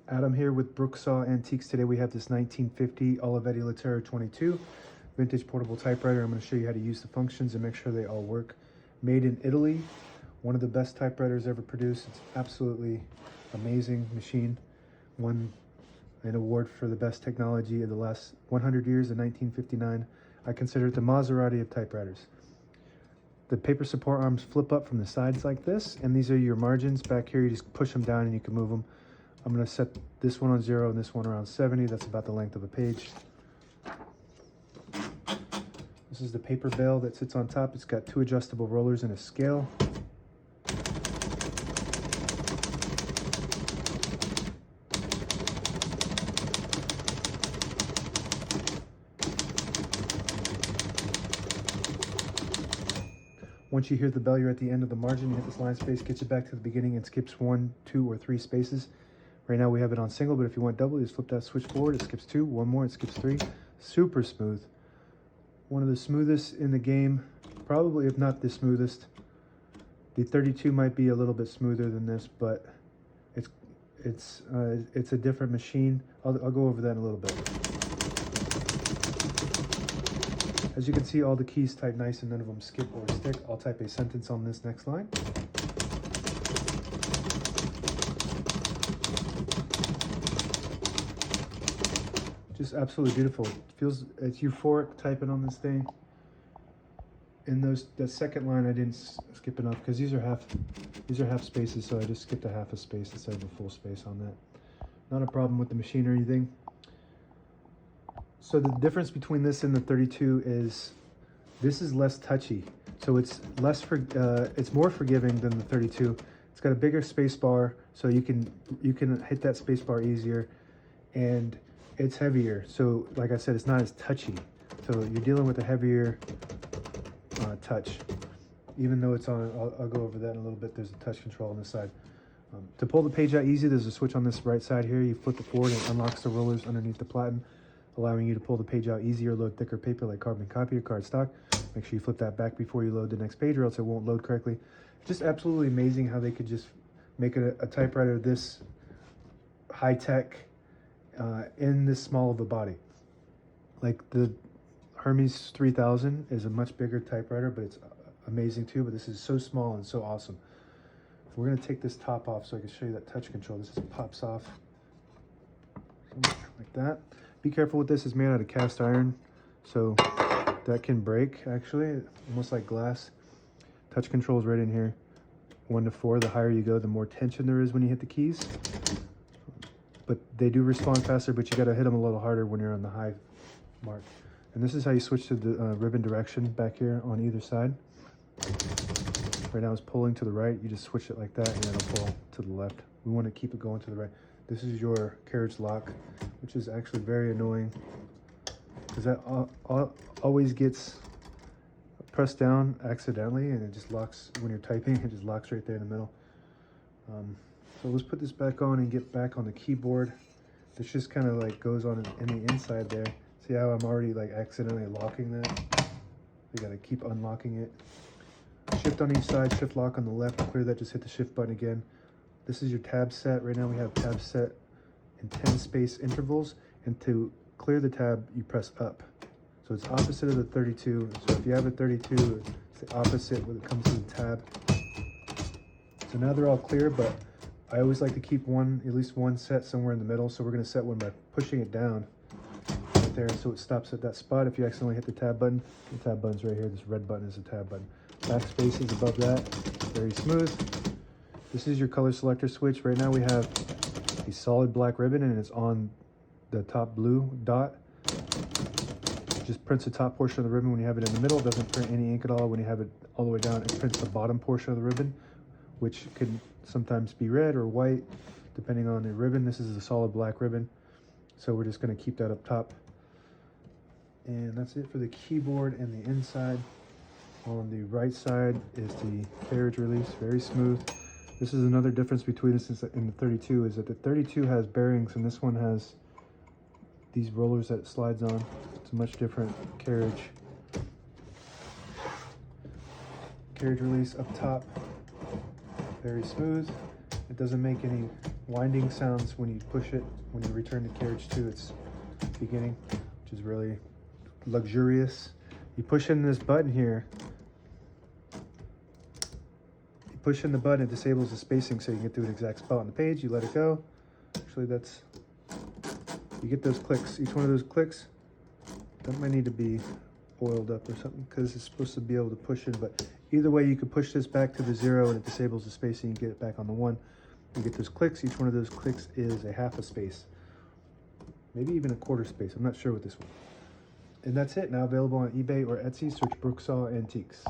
Adam here with Brooksaw Antiques. Today we have this 1950 Olivetti Lettera 22 vintage portable typewriter. I'm going to show you how to use the functions and make sure they all work. Made in Italy, one of the best typewriters ever produced. It's absolutely amazing machine. Won an award for the best technology of the last 100 years in 1959. I consider it the Maserati of typewriters. The paper support arms flip up from the sides like this, and these are your margins. Back here you just push them down and you can move them. I'm going to set this one on 0 and this one around 70. That's about the length of a page. This is the paper bale that sits on top. It's got 2 adjustable rollers and a scale. Once you hear the bell, you're at the end of the margin. You hit this line space, gets you back to the beginning, and skips 1, 2, or 3 spaces. Right now we have it on single, but if you want double, you just flip that switch forward. It skips 2, 1 more, it skips 3. Super smooth. One of the smoothest in the game, probably if not the smoothest. The 32 might be a little bit smoother than this, but it's a different machine. I'll go over that in a little bit. As you can see, all the keys type nice and none of them skip or stick. I'll type a sentence on this next line. Just absolutely beautiful. It's euphoric typing on this thing. In that second line, I didn't skip enough because these are half spaces, so I just skipped a half a space instead of a full space on that. Not a problem with the machine or anything. So the difference between this and the 32 is this is less touchy. So it's it's more forgiving than the 32. It's got a bigger space bar, so you can hit that space bar easier, and it's heavier. So like I said, it's not as touchy. So you're dealing with a heavier touch. Even though it's on, I'll go over that in a little bit. There's a touch control on this side. To pull the page out easy, there's a switch on this right side here. You flip it forward and it unlocks the rollers underneath the platen, allowing you to pull the page out easier, load thicker paper like carbon copy or cardstock. Make sure you flip that back before you load the next page or else it won't load correctly. Just absolutely amazing how they could just make a typewriter this high-tech in this small of a body. Like the Hermes 3000 is a much bigger typewriter, but it's amazing too, but this is so small and so awesome. We're going to take this top off so I can show you that touch control. This just pops off like that. Be careful with this. It's made out of cast iron, so that can break actually, almost like glass. Touch control is right in here. 1 to 4, the higher you go, the more tension there is when you hit the keys. But they do respond faster, but you got to hit them a little harder when you're on the high mark. And this is how you switch to the ribbon direction back here on either side. Right now it's pulling to the right. You just switch it like that and it'll pull to the left. We want to keep it going to the right. This is your carriage lock, which is actually very annoying because that always gets pressed down accidentally and it just locks when you're typing. It just locks right there in the middle. So let's put this back on and get back on the keyboard. This just kind of like goes on in the inside there. See how I'm already like accidentally locking that? You gotta keep unlocking it. Shift on each side, shift lock on the left. To clear that, just hit the shift button again. This is your tab set. Right now we have tabs set in 10 space intervals, and to clear the tab, you press up. So it's opposite of the 32. So if you have a 32, it's the opposite when it comes to the tab. So now they're all clear, but I always like to keep at least one set somewhere in the middle. So we're going to set one by pushing it down right there, so it stops at that spot. If you accidentally hit the tab button, the tab button's right here. This red button is the tab button. Backspace is above that. Very smooth. This is your color selector switch. Right now we have a solid black ribbon and it's on the top blue dot. Just prints the top portion of the ribbon when you have it in the middle. It doesn't print any ink at all. When you have it all the way down, it prints the bottom portion of the ribbon, which could sometimes be red or white depending on the ribbon. This is a solid black ribbon, so we're just going to keep that up top. And that's it for the keyboard and the inside. On the right side is the carriage release, very smooth. This is another difference between this and the 32 is that the 32 has bearings and this one has these rollers that it slides on. It's a much different carriage. Carriage release up top, very smooth. It doesn't make any winding sounds when you push it, when you return the carriage to its beginning, which is really luxurious. You push in this button here, you push in the button, it disables the spacing so you can get to an exact spot on the page. You let it go. Actually, that's, you get those clicks. Each one of those clicks, that might need to be oiled up or something because it's supposed to be able to push in, but either way you could push this back to the 0 and it disables the spacing, you get it back on the 1. You get those clicks. Each one of those clicks is a half a space, maybe even a quarter space. I'm not sure with this one. And that's it. Now available on eBay or Etsy. Search Brooksaw Antiques.